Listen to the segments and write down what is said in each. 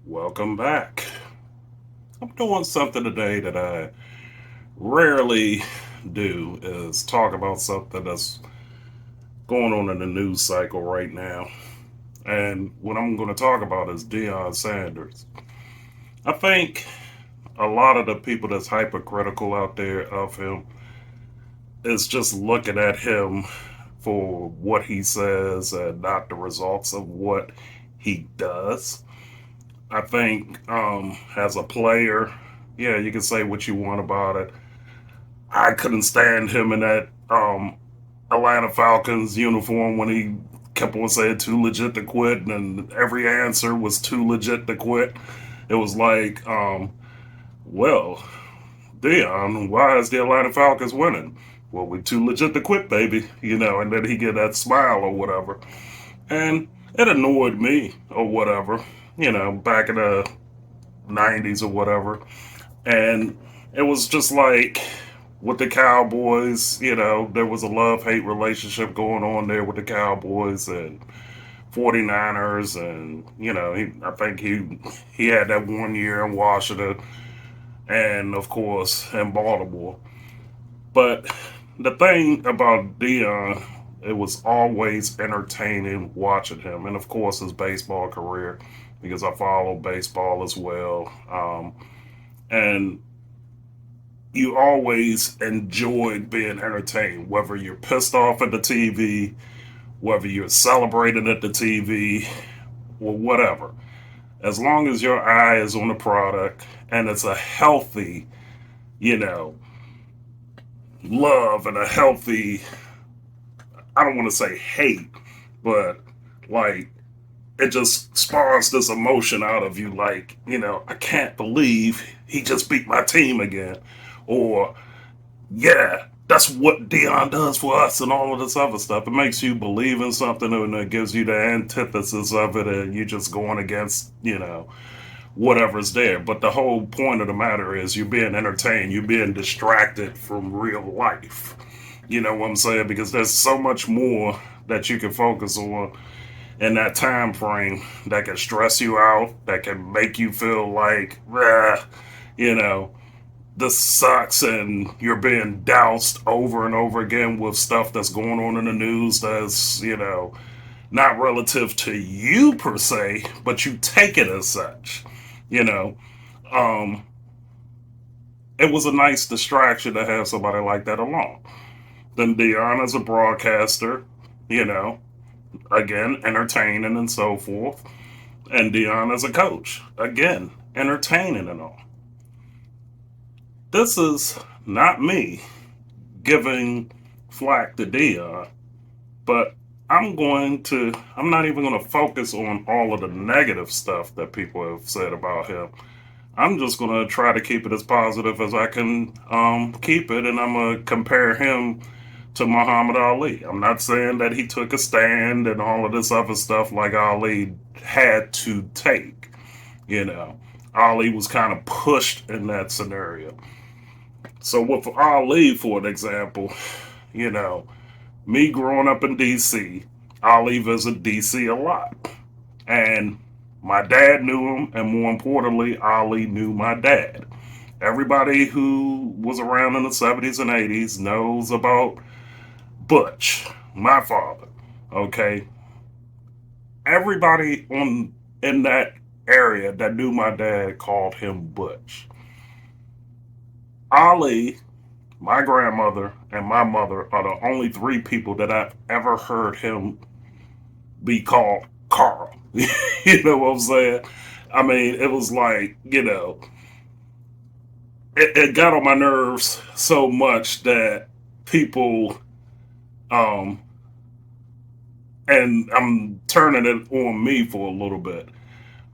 Welcome back. I'm doing something today that I rarely do is talk about something that's going on in the news cycle right now. And what I'm going to talk about is Deion Sanders. I think a lot of the people that's hypercritical out there of him is just looking at him for what he says and not the results of what he does. I think as a player, yeah, you can say what you want about it. I couldn't stand him in that Atlanta Falcons uniform when he kept on saying too legit to quit, and every answer was too legit to quit. It was like, well, Dion, why is the Atlanta Falcons winning? Well, we're too legit to quit, baby, and then he get that smile or whatever. And it annoyed me or whatever, back in the 90s or whatever. And it was just like with the Cowboys, there was a love hate relationship going on there with the Cowboys and 49ers. And, I think he had that one year in Washington and, of course, in Baltimore. But the thing about Dion, it was always entertaining watching him. And, of course, his baseball career, because I follow baseball as well. And you always enjoyed being entertained, whether you're pissed off at the TV, whether you're celebrating at the TV, or whatever. As long as your eye is on the product and it's a healthy, you know, love and a healthy, I don't want to say hate, but like it just spawns this emotion out of you like, I can't believe he just beat my team again. Or, yeah, that's what Dion does for us and all of this other stuff. It makes you believe in something and it gives you the antithesis of it and you're just going against, whatever's there. But the whole point of the matter is you're being entertained, you're being distracted from real life. You know what I'm saying? Because there's so much more that you can focus on in that time frame that can stress you out, that can make you feel like, you know, this sucks and you're being doused over and over again with stuff that's going on in the news that's, not relative to you per se, but you take it as such. You know, um, it was a nice distraction to have somebody like that along. Then Dion as a broadcaster, you know, again, entertaining and so forth. And Dion as a coach, again, entertaining and all. This is not me giving flack to Dion, but I'm not even going to focus on all of the negative stuff that people have said about him. I'm just going to try to keep it as positive as I can keep it, and I'm going to compare him to Muhammad Ali. I'm not saying that he took a stand and all of this other stuff like Ali had to take. Ali was kind of pushed in that scenario. So with Ali, for an example, you know, me growing up in DC, Ali visited DC a lot. And my dad knew him, and more importantly, Ali knew my dad. Everybody who was around in the 70s and 80s knows about Butch, my father. Okay? Everybody in that area that knew my dad called him Butch. Ali, my grandmother, and my mother are the only three people that I've ever heard him be called Carl. You know what I'm saying? I mean, it was like, it got on my nerves so much that people, um, and I'm turning it on me for a little bit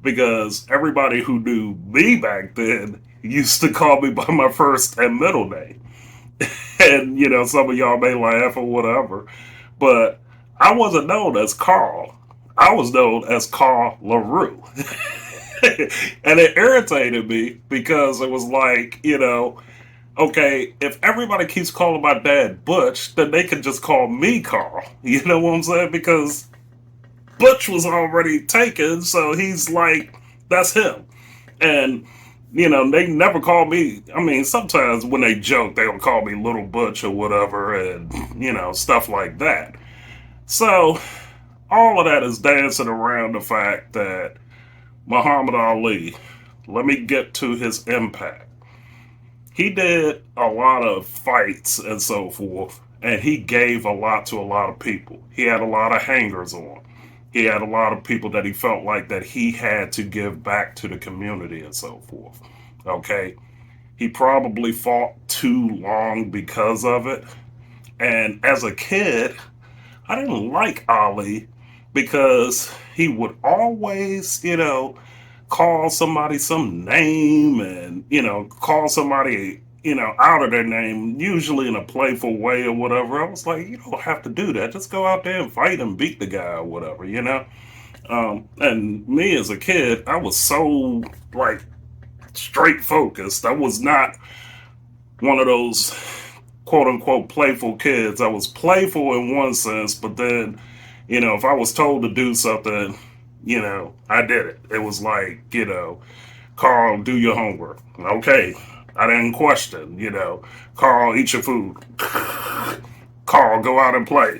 because everybody who knew me back then used to call me by my first and middle name. And, some of y'all may laugh or whatever, but I wasn't known as Carl. I was known as Carl LaRue. And it irritated me because it was like, okay, if everybody keeps calling my dad Butch, then they can just call me Carl. You know what I'm saying? Because Butch was already taken, so he's like That's him. And they never call me. I mean, sometimes when they joke, they'll call me Little Butch or whatever, and stuff like that. So all of that is dancing around the fact that Muhammad Ali. Let me get to his impact. He did a lot of fights and so forth, and he gave a lot to a lot of people. He had a lot of hangers on. He had a lot of people that he felt like that he had to give back to the community and so forth. Okay, he probably fought too long because of it. And as a kid, I didn't like Ali because he would always, call somebody some name and, call somebody, out of their name, usually in a playful way or whatever. I was like, you don't have to do that. Just go out there and fight and beat the guy or whatever. And me as a kid, I was so, like, straight focused. I was not one of those quote unquote playful kids. I was playful in one sense, but then, if I was told to do something, I did it. It was like, Carl, do your homework. Okay. I didn't question, Carl, eat your food. Carl, go out and play.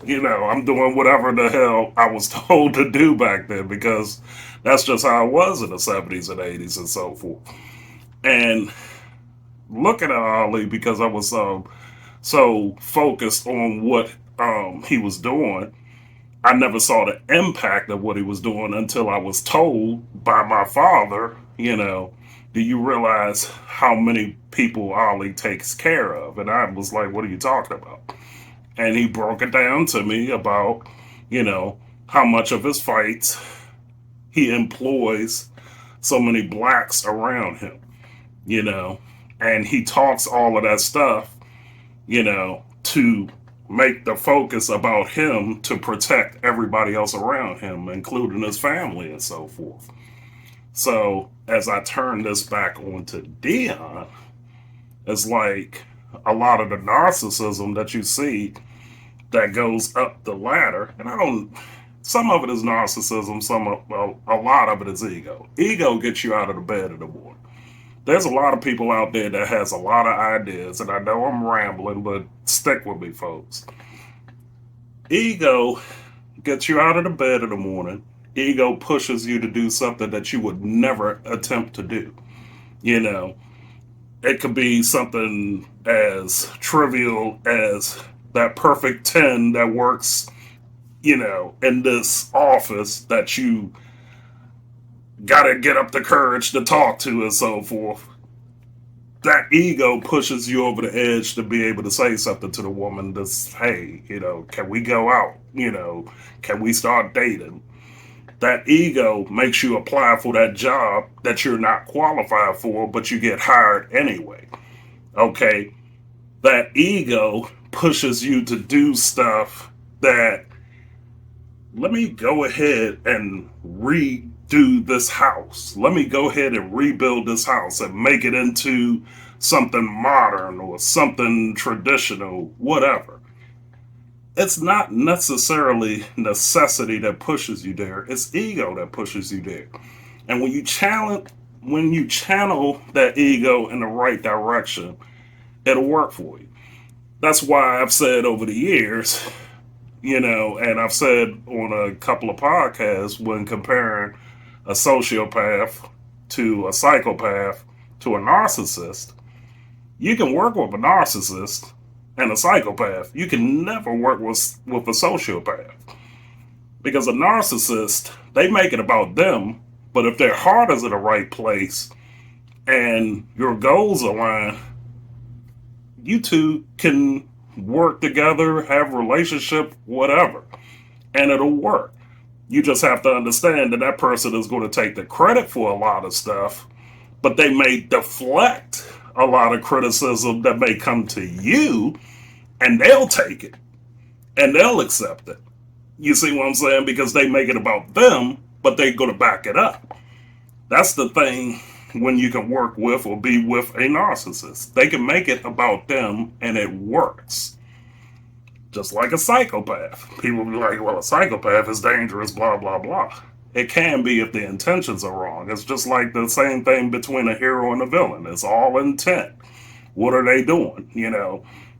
I'm doing whatever the hell I was told to do back then because that's just how it was in the 70s and 80s and so forth. And looking at Ali because I was so focused on what he was doing, I never saw the impact of what he was doing until I was told by my father, do you realize how many people Ali takes care of? And I was like, what are you talking about? And he broke it down to me about, how much of his fights he employs so many blacks around him, and he talks all of that stuff, to make the focus about him to protect everybody else around him, including his family and so forth. So as I turn this back onto Deion, it's like a lot of the narcissism that you see that goes up the ladder, and some of it is narcissism, a lot of it is ego. Ego gets you out of the bed in the morning. There's a lot of people out there that has a lot of ideas, and I know I'm rambling, but stick with me, folks. Ego gets you out of the bed in the morning. Ego pushes you to do something that you would never attempt to do. It could be something as trivial as that perfect 10 that works, in this office that you got to get up the courage to talk to and so forth. That ego pushes you over the edge to be able to say something to the woman that's, hey, can we go out? Can we start dating? That ego makes you apply for that job that you're not qualified for, but you get hired anyway. Okay? That ego pushes you to do stuff that, let me go ahead and redo this house. Let me go ahead and rebuild this house and make it into something modern or something traditional, whatever. It's not necessarily necessity that pushes you there. It's ego that pushes you there. And when you channel that ego in the right direction, it'll work for you. That's why I've said over the years, and I've said on a couple of podcasts when comparing a sociopath to a psychopath to a narcissist, you can work with a narcissist and a psychopath. You can never work with a sociopath. Because a narcissist, they make it about them, but if their heart is in the right place and your goals align, you two can work together, have a relationship, whatever, and it'll work. You just have to understand that that person is going to take the credit for a lot of stuff, but they may deflect a lot of criticism that may come to you, and they'll take it and they'll accept it. You see what I'm saying? Because they make it about them, but they're going to back it up. That's the thing when you can work with or be with a narcissist. They can make it about them and it works. Just like a psychopath. People be like, well, a psychopath is dangerous, blah, blah, blah. It can be if the intentions are wrong. It's just like the same thing between a hero and a villain. It's all intent. What are they doing?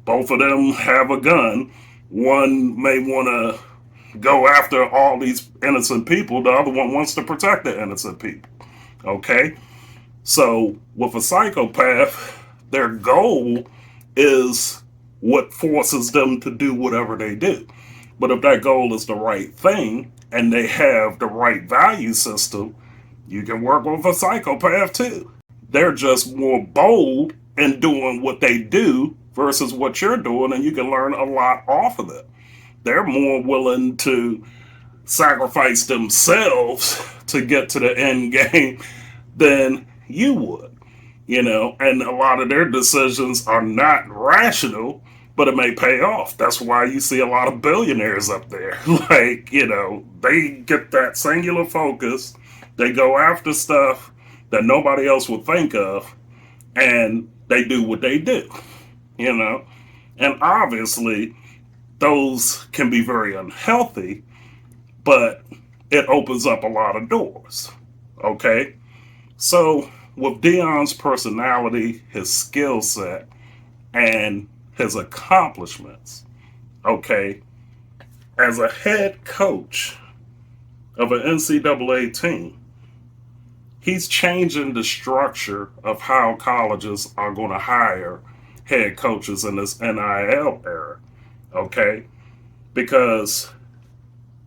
Both of them have a gun. One may want to go after all these innocent people. The other one wants to protect the innocent people. Okay? So with a psychopath, their goal is what forces them to do whatever they do. But if that goal is the right thing and they have the right value system, you can work with a psychopath too. They're just more bold in doing what they do versus what you're doing, and you can learn a lot off of it. They're more willing to sacrifice themselves to get to the end game than you would, and a lot of their decisions are not rational, but it may pay off. That's why you see a lot of billionaires up there. Like, they get that singular focus, they go after stuff that nobody else would think of, and they do what they do, and obviously those can be very unhealthy, but it opens up a lot of doors. Okay? So, with Deion's personality, his skill set, and his accomplishments, okay, as a head coach of an NCAA team, he's changing the structure of how colleges are going to hire head coaches in this NIL era, okay? Because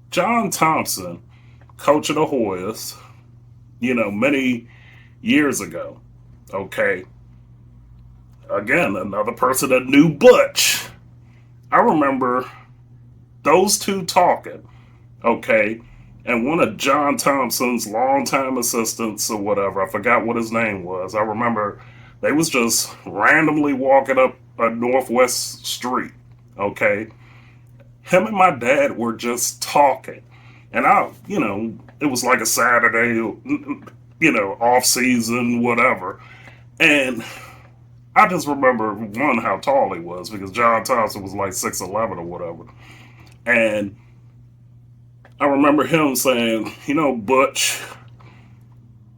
John Thompson, coach of the Hoyas, many years ago, okay? Again, another person that knew Butch. I remember those two talking, okay? And one of John Thompson's longtime assistants or whatever, I forgot what his name was. I remember they was just randomly walking up a Northwest street, okay? Him and my dad were just talking. And it was like a Saturday, off season, whatever. And I just remember, one, how tall he was, because John Thompson was like 6'11" or whatever. And I remember him saying, Butch,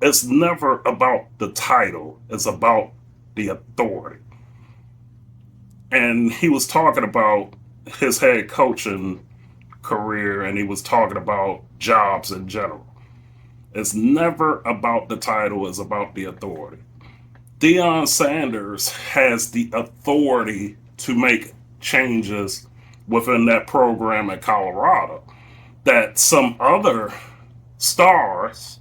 it's never about the title, it's about the authority. And he was talking about his head coaching career, and he was talking about jobs in general. It's never about the title, it's about the authority. Deion Sanders has the authority to make changes within that program at Colorado that some other stars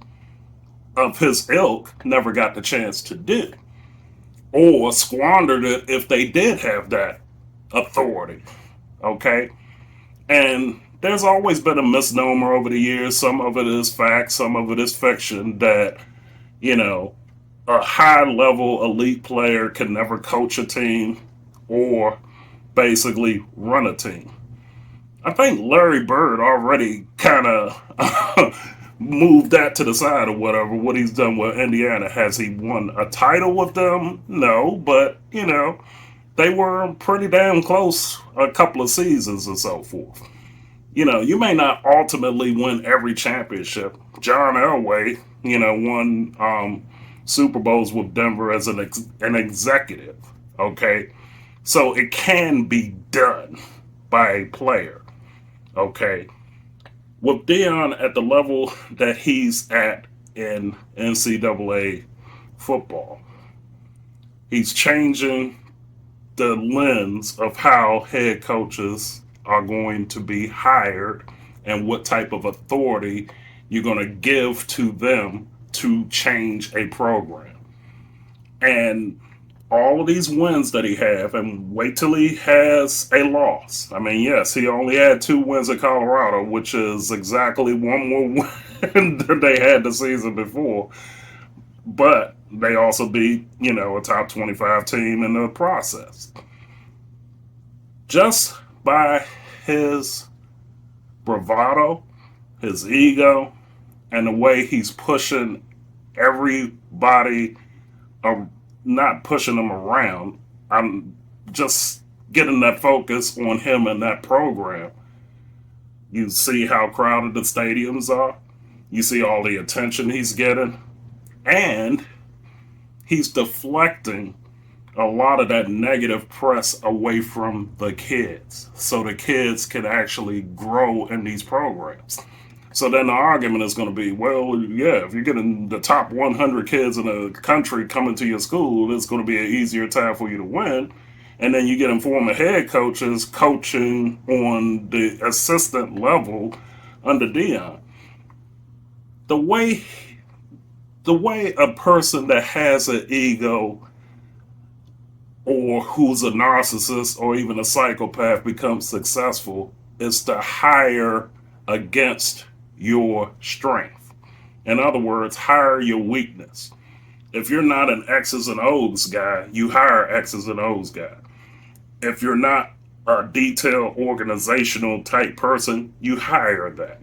of his ilk never got the chance to do, or squandered it if they did have that authority. Okay? And there's always been a misnomer over the years. Some of it is fact, some of it is fiction, that, a high level elite player can never coach a team or basically run a team. I think Larry Bird already kind of moved that to the side or whatever, what he's done with Indiana. Has he won a title with them? No, but, they were pretty damn close a couple of seasons and so forth. You may not ultimately win every championship. John Elway, won Super Bowls with Denver as an executive, okay? So it can be done by a player, okay? With Deion at the level that he's at in NCAA football, he's changing the lens of how head coaches are going to be hired and what type of authority you're going to give to them to change a program. And all of these wins that he have, and wait till he has a loss. I mean, yes, he only had 2 wins at Colorado, which is exactly one more win than they had the season before. But they also beat, a top 25 team in the process. Just by his bravado, his ego, and the way he's pushing everybody, not pushing them around. I'm just getting that focus on him and that program. You see how crowded the stadiums are. You see all the attention he's getting, and he's deflecting a lot of that negative press away from the kids so the kids can actually grow in these programs. So then the argument is going to be, well, yeah, if you're getting the top 100 kids in the country coming to your school, it's going to be an easier time for you to win. And then you get former head coaches coaching on the assistant level under Deion. The way the way a person that has an ego or who's a narcissist or even a psychopath becomes successful is to hire against your strength. In other words, hire your weakness. If you're not an X's and O's guy, you hire X's and O's guy. If you're not a detailed organizational type person, you hire that.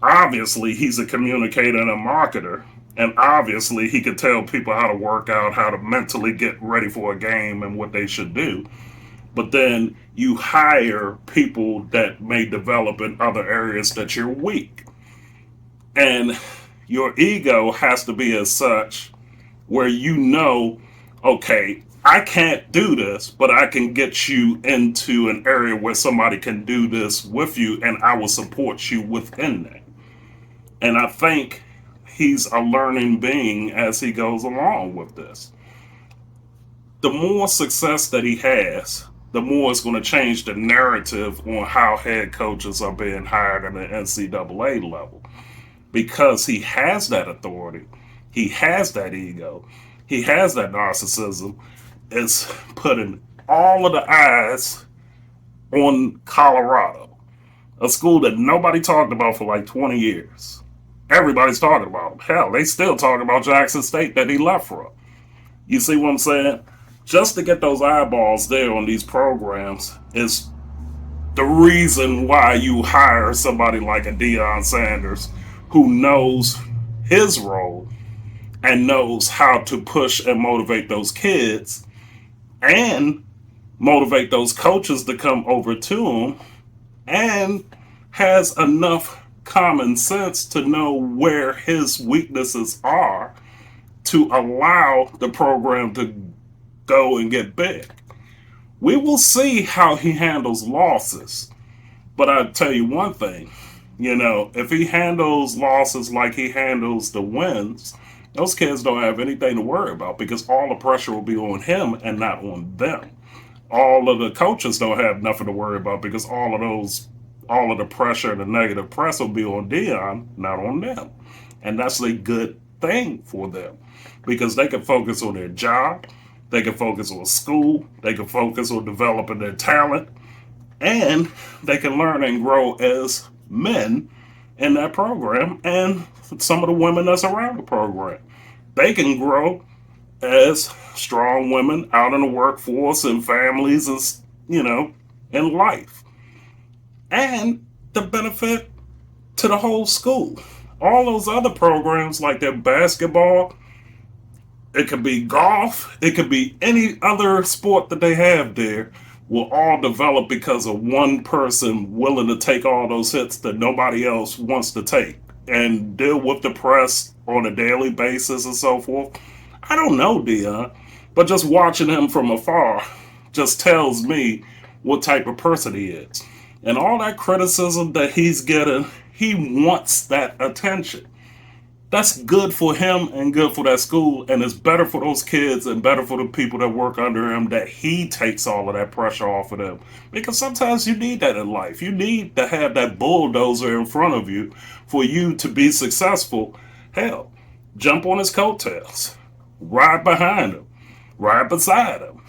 Obviously he's a communicator and a marketer, and obviously he could tell people how to work out, how to mentally get ready for a game and what they should do. But then you hire people that may develop in other areas that you're weak. And your ego has to be as such where okay, I can't do this, but I can get you into an area where somebody can do this with you, and I will support you within that. And I think he's a learning being as he goes along with this. The more success that he has, the more it's going to change the narrative on how head coaches are being hired at the NCAA level. Because he has that authority, he has that ego, he has that narcissism, is putting all of the eyes on Colorado, a school that nobody talked about for like 20 years. Everybody's talking about him. Hell, they still talk about Jackson State that he left from. You see what I'm saying? Just to get those eyeballs there on these programs is the reason why you hire somebody like a Deion Sanders who knows his role and knows how to push and motivate those kids and motivate those coaches to come over to him, and has enough common sense to know where his weaknesses are to allow the program to go and get big. We will see how he handles losses. But I'll tell you one thing, if he handles losses like he handles the wins, those kids don't have anything to worry about because all the pressure will be on him and not on them. All of the coaches don't have nothing to worry about because all of the pressure and the negative press will be on Deion, not on them. And that's a good thing for them because they can focus on their job, they can focus on school, they can focus on developing their talent, and they can learn and grow as men in that program, and some of the women that's around the program. They can grow as strong women out in the workforce and families, as in life. And the benefit to the whole school. All those other programs like their basketball, it could be golf, it could be any other sport that they have there, will all develop because of one person willing to take all those hits that nobody else wants to take and deal with the press on a daily basis and so forth. I don't know Deion, but just watching him from afar just tells me what type of person he is. And all that criticism that he's getting, he wants that attention. That's good for him and good for that school, and it's better for those kids and better for the people that work under him that he takes all of that pressure off of them. Because sometimes you need that in life. You need to have that bulldozer in front of you for you to be successful. Hell, jump on his coattails, ride behind him, ride beside him,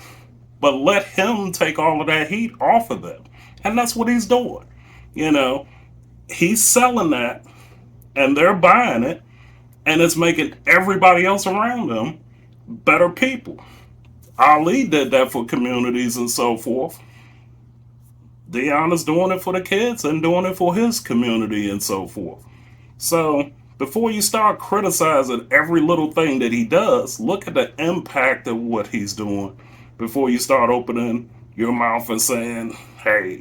but let him take all of that heat off of them. And that's what he's doing. He's selling that, and they're buying it. And it's making everybody else around them better people. Ali did that for communities and so forth. Deion is doing it for the kids and doing it for his community and so forth. So before you start criticizing every little thing that he does, look at the impact of what he's doing before you start opening your mouth and saying, hey,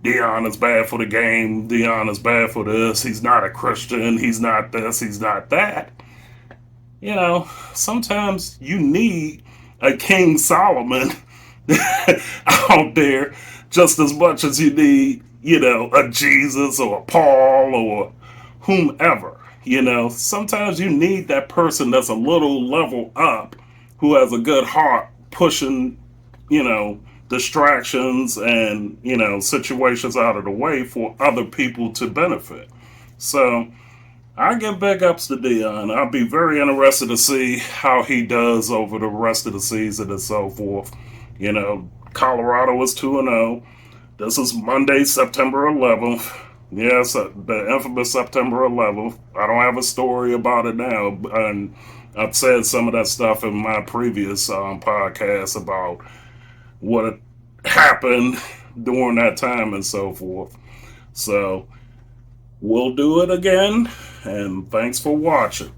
Deion is bad for the game. Deion is bad for this. He's not a Christian. He's not this. He's not that. You know, sometimes you need a King Solomon out there just as much as you need, a Jesus or a Paul or whomever. Sometimes you need that person that's a little level up who has a good heart pushing, distractions and, situations out of the way for other people to benefit. So I give big ups to Deion. I'll be very interested to see how he does over the rest of the season and so forth. Colorado is 2-0. This is Monday, September 11th. Yes, the infamous September 11th. I don't have a story about it now, and I've said some of that stuff in my previous podcast about what happened during that time and so forth. So we'll do it again, and thanks for watching.